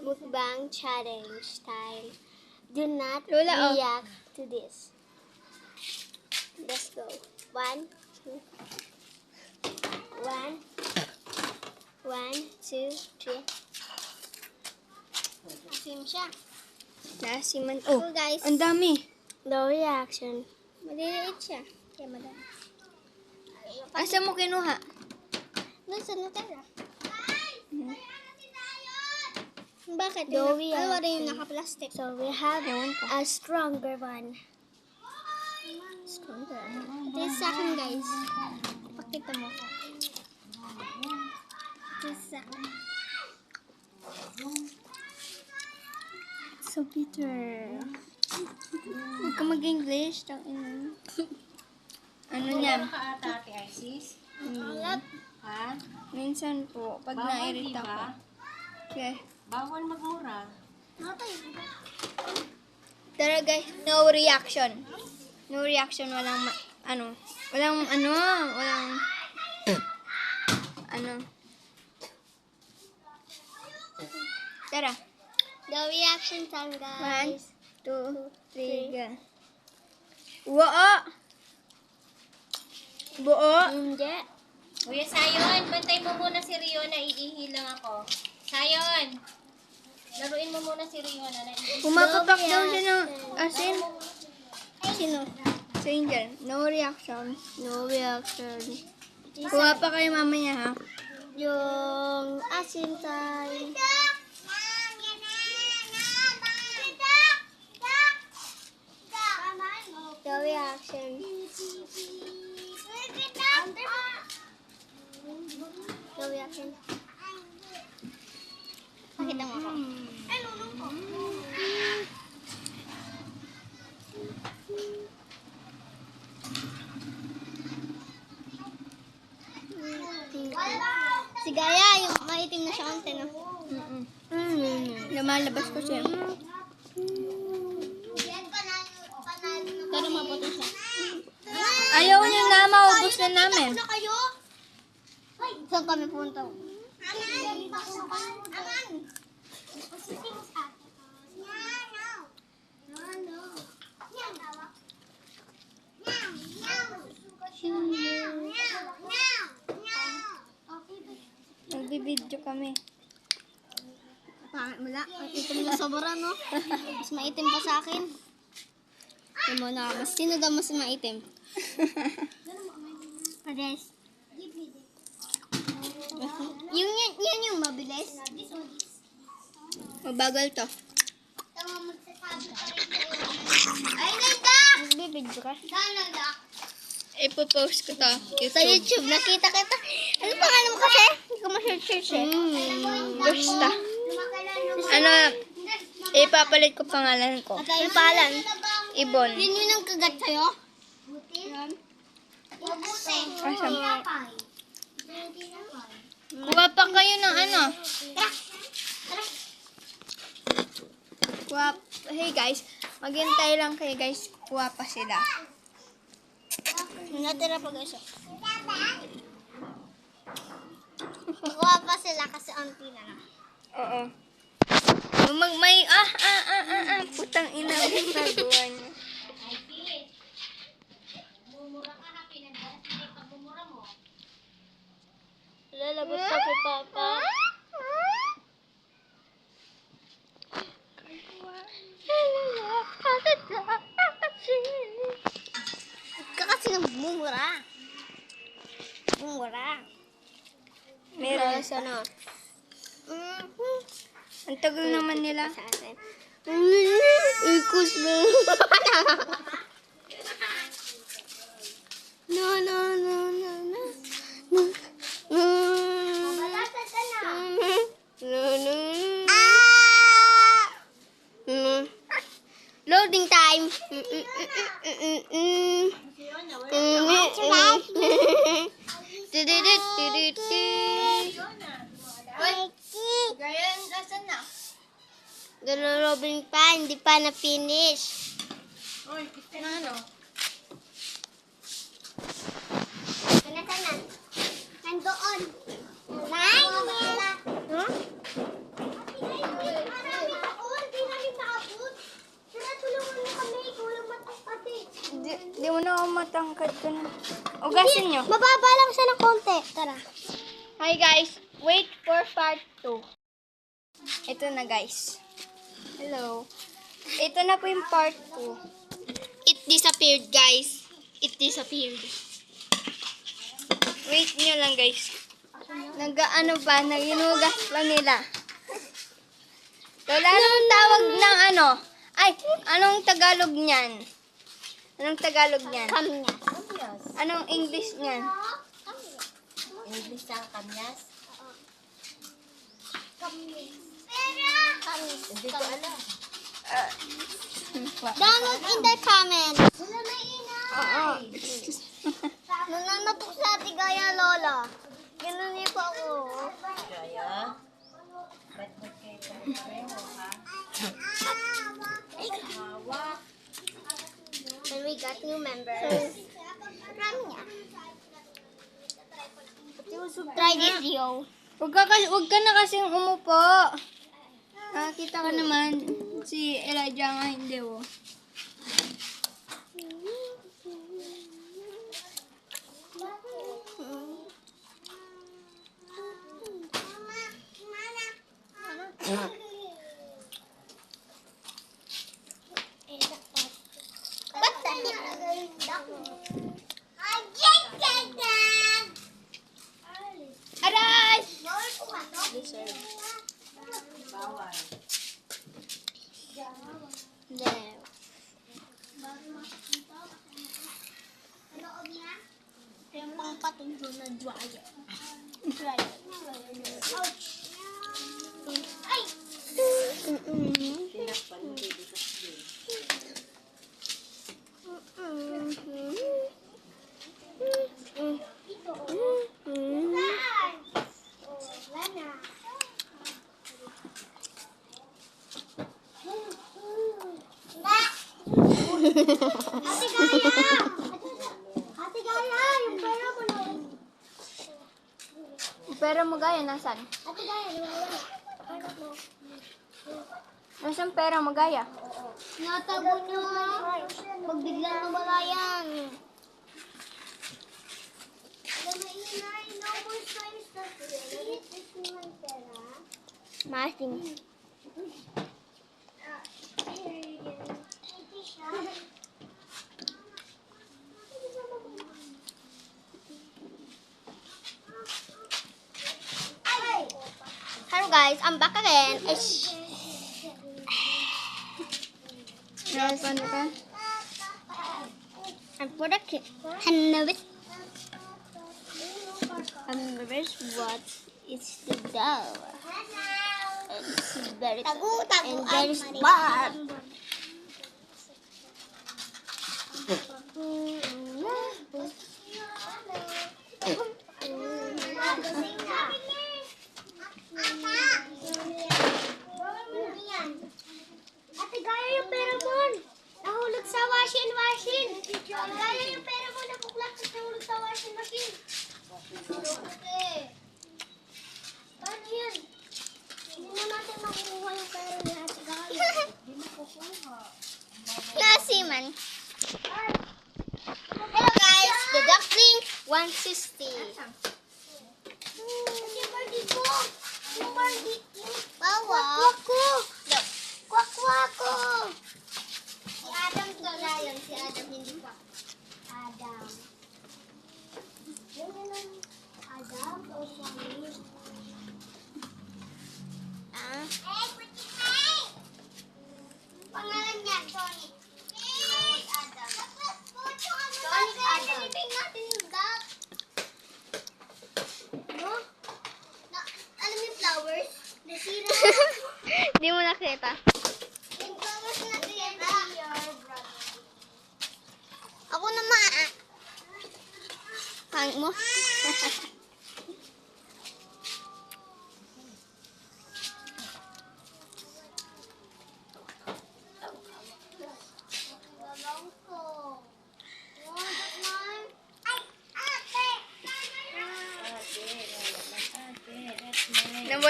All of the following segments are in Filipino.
Mukbang challenge time. Do not Lola, react to this. Let's go. 1, 2. 1, 2, 3. Asim siya. Nasiman. So Oh, guys, ang dami. no reaction. Maliliit siya. Kaya madami. Asa mo kinuha? Doon sa Nutella. Bakit? No Ano rin yung naka-plastic? So we have Ewan ko. a stronger one. Stronger. Ito yung sa akin, guys. Pakita mo. Ito yung sa akin. So bitter. Huwag ka mag-English. Ano niyan? Ate Isis? Alat. Ha? Minsan po, pag Bawal, nairita ko. diba? Okay. Bawal magmura. Tara guys, no reaction. No reaction, walang walang Tara. The reaction time, 1, guys. 2, 3, go. Buo! Buo! Hindi. Kuya Sayon, bantay mo muna si Rio, naiihi lang ako. Sayon! Laruin mo muna si Rio na naiihi. Pumapapak daw siya ng asin. Sino? So, Angel, no reaction. No reaction. Kuha pa kayo mamaya, ha? Yung asin time. The reaction. The reaction. Pakita mo ako. Si Gaya, yung maitim na siya konti, no? Lumalabas ko siya. Pero maputi siya. Ayaw niyo na, maubos na namin. Saan kami punta? Nagbibidyo kami. Pangit mo lang. Ang itim na sobra, no? Mas maitim pa sa akin. Ito mo na. Mas sino daw mas maitim? Pares. Yun yung mabilis. Mabagal to. Ay, nanda! Nagbibidyo ka? Nanda! Ipopost ko to. Sa YouTube, nakita kita. Ano pangalan mo kasi? Hindi ko ma-search eh. Basta. Ipapalit ko pangalan ko. Ano pangalan? Ibon. Yun yung ang kagat sa'yo? Asam. Kuha pa kayo ng ano. Hey guys, maghintay lang kayo guys. Kuha pa sila. Natira pa guys. Nakuha pa sila kasi auntie na lang. Oo. Putang ina. Ang nagawa niyo. Lalabot pa kay Papa. Ka kasi ng bumura. Bumura. Meron. Ano? Ang tagal naman nila. Sa atin. Ikos na. No, no, no, no, no. No, no. No, no. No. Loading time. Gaya, nasan na? Loading pa, hindi pa na-finish. Oy, na ano? Nandoon. Huh? Cut ko na. Ugasin nyo. Mababa lang siya ng konti. Tara. Hi guys, wait for part 2. Ito na guys. Hello. Ito na po yung part 2. It disappeared, guys. It disappeared. Wait nyo lang guys. Nag-ano pa, naginugas pa nila. Wala anong tawag ng ano? Ay, anong Tagalog niyan? Anong Tagalog niyan? Kamya. Anong English niyan? English ang kamyas. Hindi ko alam. Download in the comments. Oo. Nananapok sa ati gaya, Lola. Ganun niyo pa ako. Kaya? Ba't mo kayo pagpapareho, ha? Hawak. And we got new members. Ramya. Try this, yo. Huwag ka na kasing umupo. Nakakita ka naman. Si Elijah nga hindi oh. What the Aray! Bawal. There. Yung pang patundo na dryer. Ay! Tinakpan mo baby sa spray. Ate Gaya, yung pera mo na. Pera mo gaya, nasan? Ate Gaya, nawawala. Nasaan pera mo gaya? Natago nyo. Pag biglang nawala yan. Masing. Hello guys, I'm back again. Paano ka? I'm for the kid. I'm nervous. What is the dough? It's very and very smart. Ate, gaya yung pera mo. Nahulog sa washing machine. Gaya yung pera mo nakuklak sa nahulog sa washing machine. Ate, paano yan? Hindi na natin makukuha yung pera ni Ate Gaya. Hindi makukuha. Nasiman. Hello guys, the duckling 160. Bawa. Kwak ko. Si Adam talaga yan. Si Adam hindi kwak. Adam. Adam o Sonny? Ah? Pangalan niya, Sonny. Sonny Adam. Sonny Adam. Nilipin natin yung duck. No? Alam yung flowers? Nasira. Hindi mo nakita. Yung flowers nasira. Ako naman. Hang mo?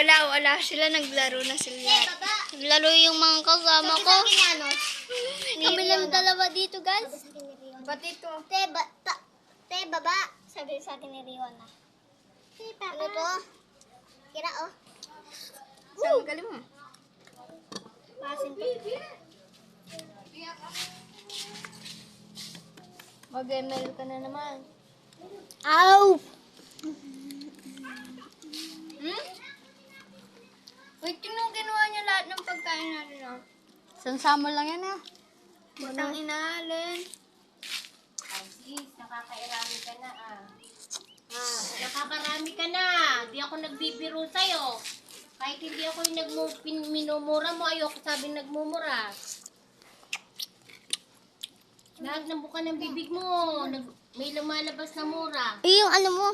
Nawala sila, naglaro na sila. Naglaro yung mga kasama ko. Kami lang dalawa dito, guys. Pati to. Te, Te, baba. Sabi sa akin ni Riona. Ano to? Kira, oh. Saan galing mo? Pasin to. Mag-ML ka na naman. Ow! Hmm? Wait, tingnan ginawa niya lahat ng pagkain natin, oh. Sansamo lang yan, ah. Butang inaalin. Sis, nakakairami ka na ah. Nakakarami ka na. Di ako nagbibiro sa'yo. Kahit hindi ako yung minumura mo, ayoko sabing nagmumura. Lahat ng buka ng bibig mo, may lumalabas na mura. Yung ano mo?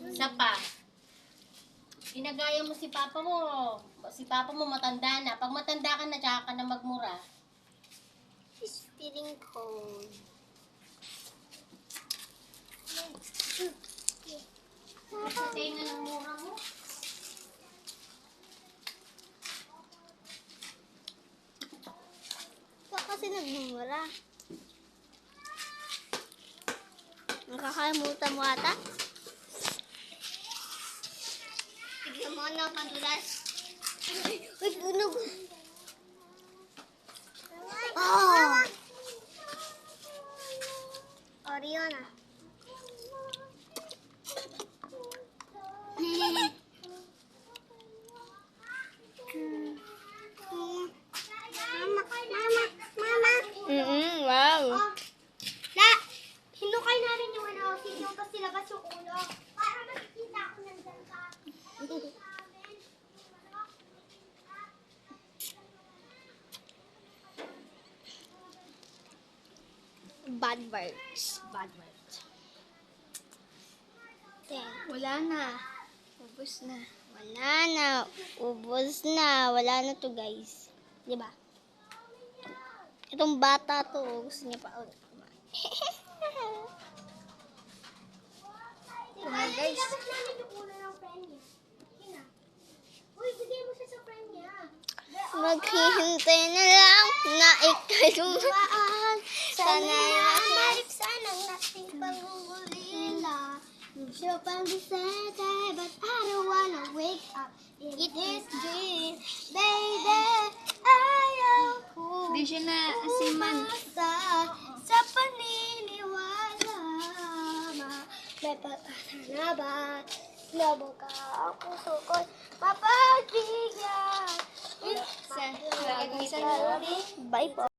Isa pa. Ginagaya mo si papa mo. Si papa mo matanda na. Pag matanda ka na, tsaka ka na magmura. It's feeling cold. Patay na ng mura mo. Baka kasi nagmumura. Nakakalimutan mo ata? Tignan mo na, padulas. Uy, bunog. Oh! Oriona. Mama. Wow. La, hinukay namin yung ano, yung pasilabas yung ulo. Para makikita ako nandyan ka. Bad vibes. Bad vibes. Wala na. Ubus na. Wala na. Ubos na. Wala na to, guys. Di ba? Itong bata to, gusto niya pa ulit kumain. Ito na, guys. Dapat namin yung ulo ng friend niya. Uy, bigay mo siya sa friend niya. Maghihintay na lang na ikalumaan. Sana mabalik sanang nating pangungulila. Siya pang bisete, but I don't wanna wake up in this dream. Baby, ayaw ko Di siya na asiman. umasa sa paniniwala. May pag-asa na ba't nabuka ang puso ko'y mapagbigyan? Sa lagi sa loob. Bye po.